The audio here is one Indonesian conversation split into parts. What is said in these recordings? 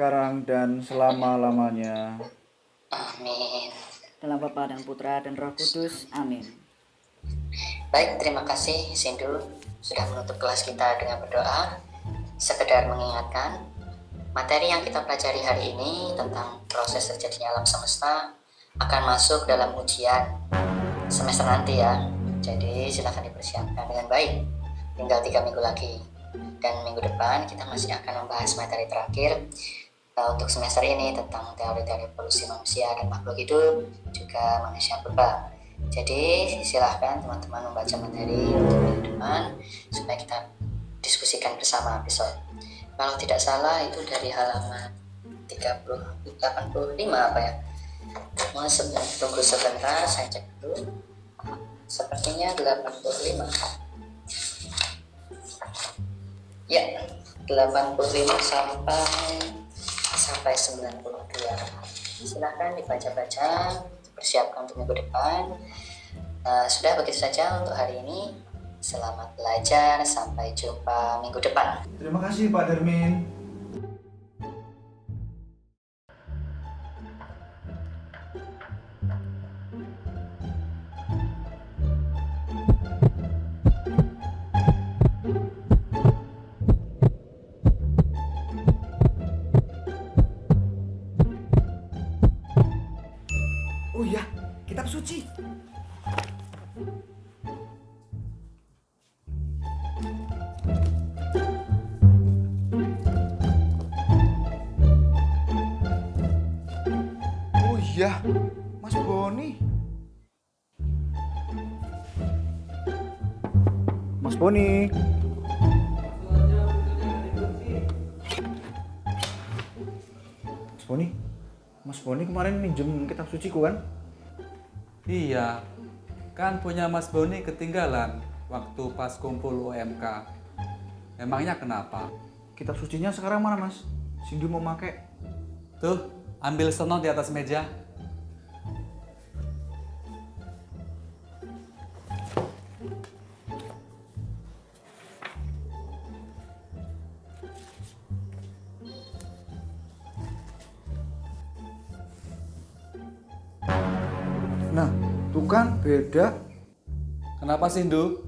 sekarang dan selama-lamanya. Amin. Dalam Bapa dan Putra dan Roh Kudus. Amin. Baik, terima kasih Sindu sudah menutup kelas kita dengan berdoa. Sekedar mengingatkan, materi yang kita pelajari hari ini tentang proses terjadinya alam semesta akan masuk dalam ujian semester nanti ya. Jadi silakan dipersiapkan dengan baik. Tinggal 3 minggu lagi. Dan minggu depan kita masih akan membahas materi terakhir untuk semester ini tentang teori-teori evolusi manusia dan makhluk hidup, juga manusia purba. Jadi silahkan teman-teman membaca materi untuk minggu depan supaya kita diskusikan bersama episode. Kalau tidak salah itu dari halaman 85 apa ya? Tunggu sebentar, saya cek dulu. Sepertinya 85. Ya, 85 sampai 92. Silahkan dibaca-baca, persiapkan untuk minggu depan. Sudah begitu saja untuk hari ini. Selamat belajar, sampai jumpa minggu depan. Terima kasih Pak Darmin. Oh iya, kitab suci. Oh iya, Mas Boni. Mas Boni. Mas Boni kemarin minjem kitab suci ku kan? Iya, kan punya Mas Boni ketinggalan waktu pas kumpul UMK. Emangnya kenapa? Kitab sucinya sekarang mana Mas? Cindy mau make. Tuh, ambil sono di atas meja. Nah, tuh kan beda. Kenapa sih, Ndu?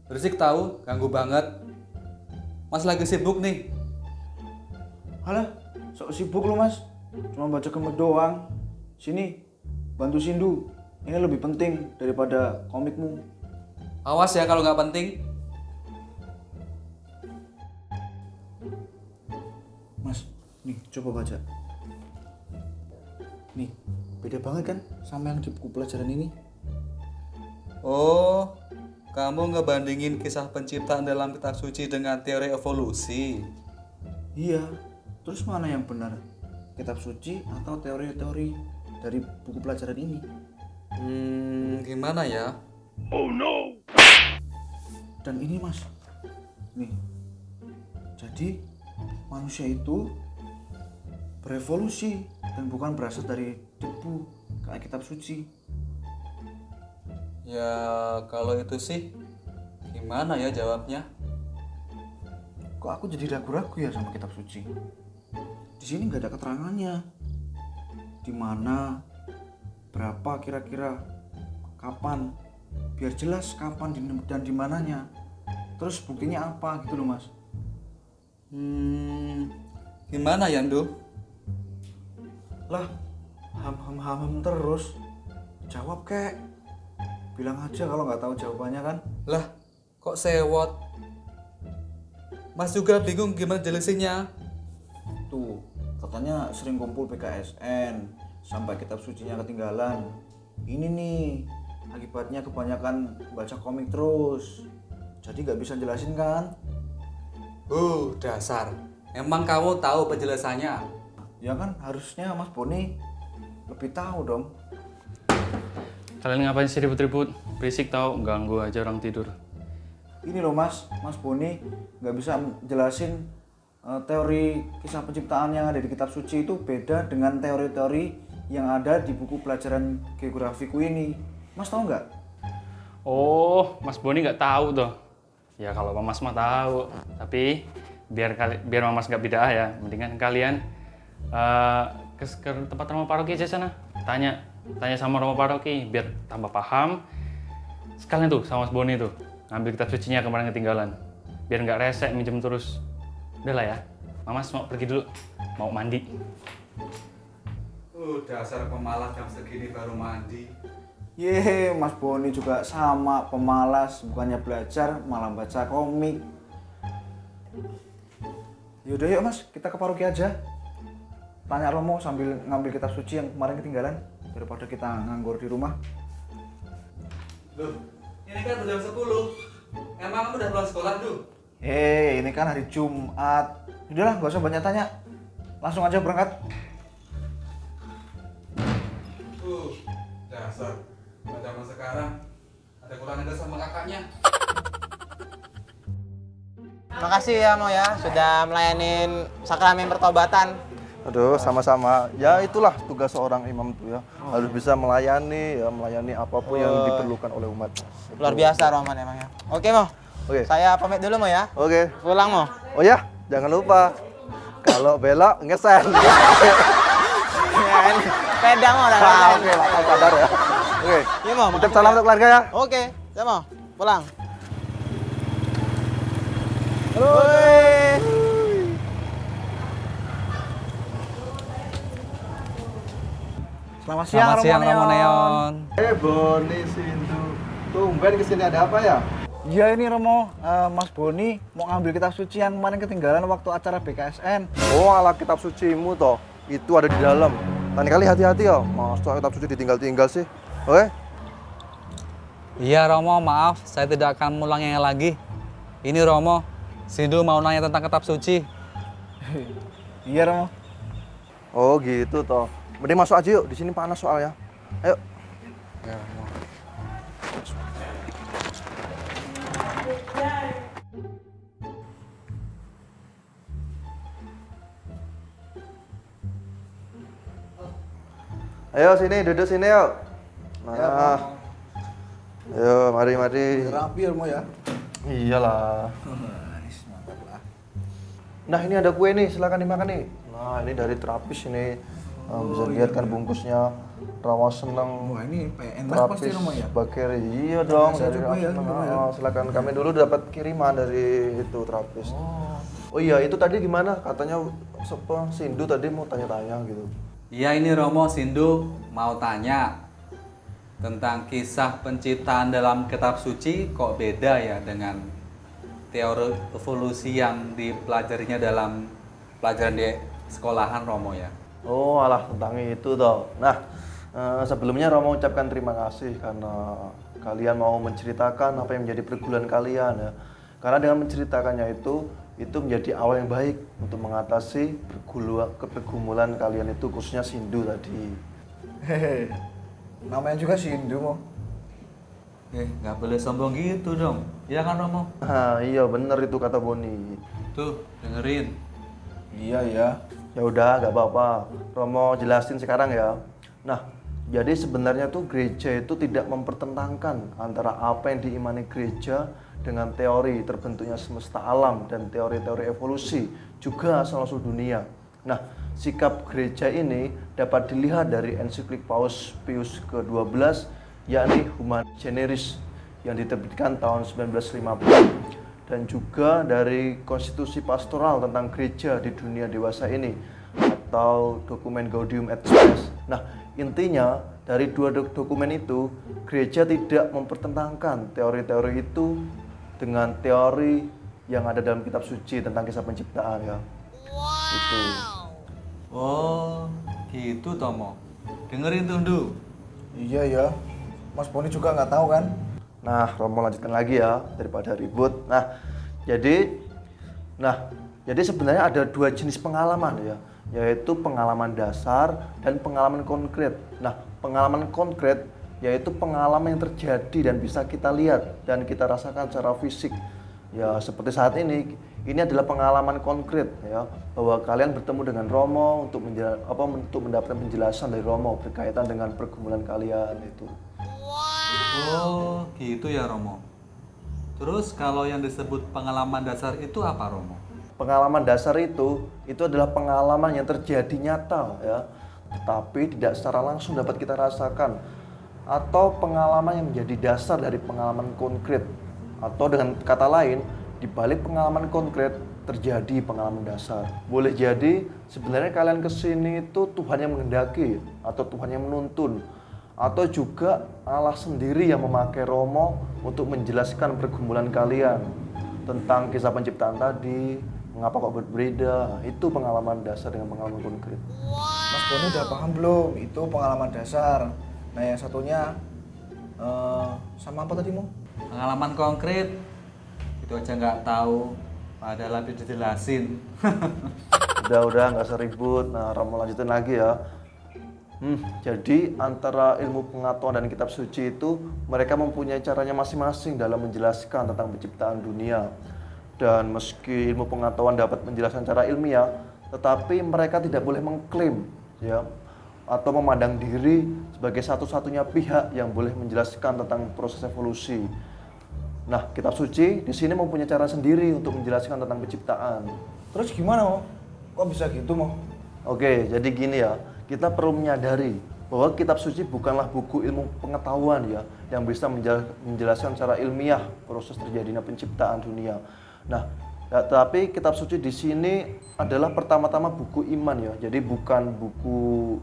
Berisik tahu, ganggu banget. Mas lagi sibuk nih. Halah, sok sibuk lu Mas. Cuma baca komik doang. Sini, bantu Sindu. Ini lebih penting daripada komikmu. Awas ya kalau nggak penting. Mas, nih coba baca. Nih, beda banget kan sama yang di buku pelajaran ini? Oh, kamu ngebandingin kisah penciptaan dalam kitab suci dengan teori evolusi. Iya, terus mana yang benar? Kitab suci atau teori-teori dari buku pelajaran ini? Gimana ya? Dan ini Mas, nih, jadi manusia itu berevolusi dan bukan berasal dari debu kayak kitab suci. Ya, kalau itu sih gimana ya jawabnya? Kok aku jadi ragu-ragu ya sama kitab suci? Di sini nggak ada keterangannya. Di mana, berapa kira-kira, kapan, biar jelas kapan dan di mananya. Terus buktinya apa gitu loh Mas? Gimana ya, Ndu? Lah, ham terus. Jawab kek. Bilang aja kalau nggak tahu jawabannya kan. Lah, kok sewot? Mas juga bingung gimana jelasinnya. Tuh, katanya sering kumpul PKSN sampai kitab sucinya ketinggalan. Ini nih, akibatnya kebanyakan baca komik terus. Jadi nggak bisa jelasin kan? Dasar. Emang kamu tahu penjelasannya? Ya kan harusnya Mas Boni lebih tahu dong. Kalian ngapain sih ribut-ribut? Berisik tau, ganggu aja orang tidur. Ini loh Mas Boni nggak bisa jelasin teori kisah penciptaan yang ada di kitab suci itu beda dengan teori-teori yang ada di buku pelajaran geografiku ini. Mas tahu nggak? Oh, Mas Boni nggak tahu tuh. Ya kalau Mas mah tahu. Tapi biar Mas nggak bid'ah ya, mendingan kalian Ke tempat Romo Paroki aja sana. Tanya sama Romo Paroki biar tambah paham. Sekalian tuh sama Mas Boni tuh ngambil kitab sucinya kemarin ketinggalan. Biar nggak rese minjem terus. Udah lah ya. Mamas mau pergi dulu. Mau mandi. Dasar pemalas jam segini baru mandi. Yeay, Mas Boni juga sama pemalas, bukannya belajar malah baca komik. Yaudah yuk Mas, kita ke paroki aja. Tanya Romo sambil ngambil kitab suci yang kemarin ketinggalan daripada kita nganggur di rumah. Loh, ini kan udah jam 10. Emang kamu udah pulang sekolah, Du? Hei, ini kan hari Jumat. Udahlah, gak usah banyak tanya. Langsung aja berangkat. Dasar. Zaman sekarang ada kurang ajar sama kakaknya. Makasih ya Mo ya, sudah melayanin sakramen pertobatan. Aduh, sama-sama. Ya itulah tugas seorang imam tuh ya. Harus bisa melayani, ya melayani apapun yang diperlukan oleh umat. Luar biasa Roman emang ya. Oke Mo, Oke. saya pamit dulu Mo ya. Oke. Pulang Mo. Oh ya, jangan lupa. Kalau belok ngesen. Pedang Mo udah Ah, ngerasain. Oke, Pak sadar ya. Oke. Iya Mo. Titip makasih salam ya. untuk keluarga ya. Oke, saya Mo. Pulang. Selamat siang, Romo Neon. Boni Sindu. Tumben kesini ada apa ya? Iya ini Romo, Mas Boni mau ngambil kitab suci yang kemarin ketinggalan waktu acara BKSN. Oh, ala kitab sucimu toh. Itu ada di dalam. Lain kali hati-hati ya. Masa kitab suci ditinggal-tinggal sih. Oke? Iya Romo, maaf, saya tidak akan mulangnya lagi. Ini Romo, Sindu mau nanya tentang kitab suci. Iya Romo. Oh, gitu toh. Mending masuk aja yuk. Di sini panas soalnya. Ayo. Ayo sini, duduk sini yuk. Nah. Ayo, mari. Rapi ya Romo ya. Iyalah. Nah, ini ada kue nih, silakan dimakan nih. Nah, ini dari terapis ini. Nah, bisa lihat kan bungkusnya. Rawa seneng. Wah ini enak pasti Romo ya. Bakeri. Iya dong, Saya dari coba Rawa ya, Seneng. coba ya. Oh, silakan kami dulu dapat kiriman dari itu terapis. Oh iya, itu tadi gimana? Katanya Sindu tadi mau tanya-tanya gitu. Iya ini Romo, Sindu mau tanya tentang kisah penciptaan dalam kitab suci kok beda ya dengan teori evolusi yang dipelajarinya dalam pelajaran di sekolahan Romo ya. Oh, alah tentang itu toh. Nah, sebelumnya Romo ucapkan terima kasih karena kalian mau menceritakan apa yang menjadi pergumulan kalian ya. Karena dengan menceritakannya itu menjadi awal yang baik untuk mengatasi pergumulan kalian itu, khususnya Sindu tadi. Hehe. Namanya juga Sindu Mo. Nggak boleh sombong gitu dong. Iya kan Romo? Nah, iya bener itu kata Boni. Tuh, dengerin. Iya. Ya udah, nggak apa-apa. Romo jelasin sekarang ya. Nah, jadi sebenarnya tuh gereja itu tidak mempertentangkan antara apa yang diimani gereja dengan teori terbentuknya semesta alam dan teori-teori evolusi juga asal-usul dunia. Nah, sikap gereja ini dapat dilihat dari ensiklik Paus Pius ke-12 yakni Humani Generis yang diterbitkan tahun 1950 dan juga dari konstitusi pastoral tentang gereja di dunia dewasa ini atau dokumen Gaudium et Spes. Nah, intinya dari dua dokumen itu gereja tidak mempertentangkan teori-teori itu dengan teori yang ada dalam kitab suci tentang kisah penciptaan ya. Itu. Oh, gitu Tomo. Dengerin tuh, Du. Iya ya. Mas Boni juga nggak tahu kan? Nah, Romo lanjutkan lagi ya daripada ribut. Jadi sebenarnya ada dua jenis pengalaman ya, yaitu pengalaman dasar dan pengalaman konkret. Nah, pengalaman konkret yaitu pengalaman yang terjadi dan bisa kita lihat dan kita rasakan secara fisik. Ya, seperti saat ini adalah pengalaman konkret ya, bahwa kalian bertemu dengan Romo untuk mendapatkan penjelasan dari Romo berkaitan dengan pergumulan kalian itu. Oh, gitu ya Romo. Terus kalau yang disebut pengalaman dasar itu apa Romo? pengalaman dasar itu adalah pengalaman yang terjadi nyata ya, tetapi tidak secara langsung dapat kita rasakan, atau pengalaman yang menjadi dasar dari pengalaman konkret, atau dengan kata lain di balik pengalaman konkret terjadi pengalaman dasar. Boleh jadi sebenarnya kalian kesini itu Tuhan yang menghendaki atau Tuhan yang menuntun, atau juga Allah sendiri yang memakai Romo untuk menjelaskan pergumulan kalian tentang kisah penciptaan tadi, mengapa kok berbeda. Itu pengalaman dasar dengan pengalaman konkret. Mas Boni udah paham belum? Itu pengalaman dasar. Nah yang satunya sama apa tadi Mo? Pengalaman konkret itu aja nggak tahu, padahal habis dijelasin. Udah nggak usah ribut. Nah, Romo lanjutin lagi ya. Jadi antara ilmu pengetahuan dan kitab suci itu mereka mempunyai caranya masing-masing dalam menjelaskan tentang penciptaan dunia. Dan meski ilmu pengetahuan dapat menjelaskan secara ilmiah, tetapi mereka tidak boleh mengklaim ya, atau memandang diri sebagai satu-satunya pihak yang boleh menjelaskan tentang proses evolusi. Nah, kitab suci di sini mempunyai cara sendiri untuk menjelaskan tentang penciptaan. Terus gimana Mo? Kok bisa gitu Mo? Oke, jadi gini ya, kita perlu menyadari bahwa kitab suci bukanlah buku ilmu pengetahuan ya, yang bisa menjelaskan secara ilmiah proses terjadinya penciptaan dunia. Nah, tapi kitab suci di sini adalah pertama-tama buku iman ya, jadi bukan buku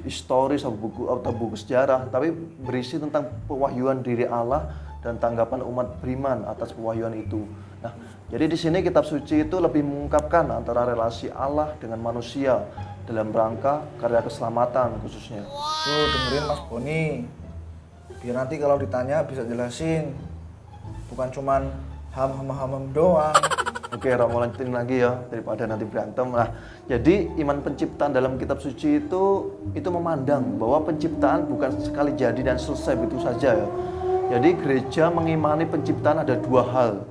historis atau buku sejarah, tapi berisi tentang pewahyuan diri Allah dan tanggapan umat beriman atas pewahyuan itu. Nah, jadi di sini kitab suci itu lebih mengungkapkan antara relasi Allah dengan manusia dalam rangka karya keselamatan khususnya. Tuh dengerin Mas Boni, biar nanti kalau ditanya bisa jelasin, bukan cuman ham doang. Oke, Romo lanjutin lagi ya, daripada nanti berantem. Nah, jadi iman penciptaan dalam kitab suci itu memandang bahwa penciptaan bukan sekali jadi dan selesai begitu saja ya. Jadi gereja mengimani penciptaan ada dua hal.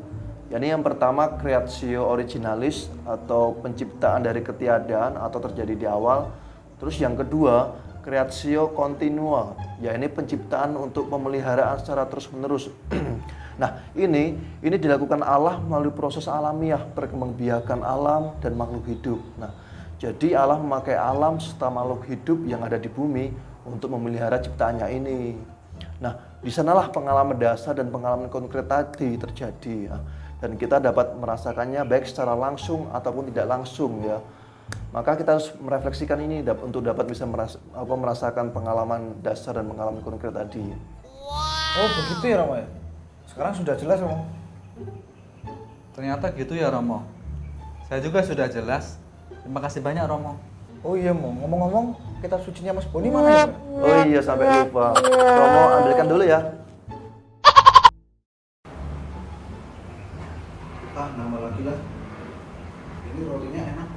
Yani yang pertama creatio originalis atau penciptaan dari ketiadaan atau terjadi di awal. Terus yang kedua creatio continua, yakni penciptaan untuk pemeliharaan secara terus-menerus. Nah, ini dilakukan Allah melalui proses alamiah, perkembangbiakan alam dan makhluk hidup. Nah, jadi Allah memakai alam serta makhluk hidup yang ada di bumi untuk memelihara ciptaannya ini. Nah, di sanalah pengalaman dasar dan pengalaman konkret tadi terjadi ya. Dan kita dapat merasakannya baik secara langsung ataupun tidak langsung ya. Maka kita harus merefleksikan ini untuk dapat bisa merasakan pengalaman dasar dan pengalaman konkret tadi. Oh begitu ya Romo ya? Sekarang sudah jelas Romo? Ternyata gitu ya Romo. Saya juga sudah jelas. Terima kasih banyak Romo. Oh iya Mo, ngomong-ngomong kitab sucinya Mas Boni mana ya? Oh iya, sampai lupa. Romo ambilkan dulu ya. Nambah lagi lah. Ini rotinya enak.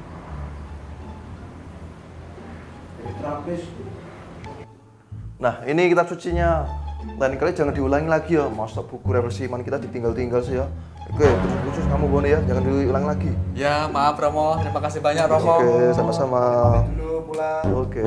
Jadi terapis. Nah, ini kitab sucinya. Lain kali jangan diulangi lagi ya. Masa buku refleksi iman kita ditinggal-tinggal sih ya. Oke, khusus kamu Boni ya, jangan diulang lagi. Ya, maaf Romo. Terima kasih banyak Romo. Oke, sama-sama. Dulu pulang. Oke.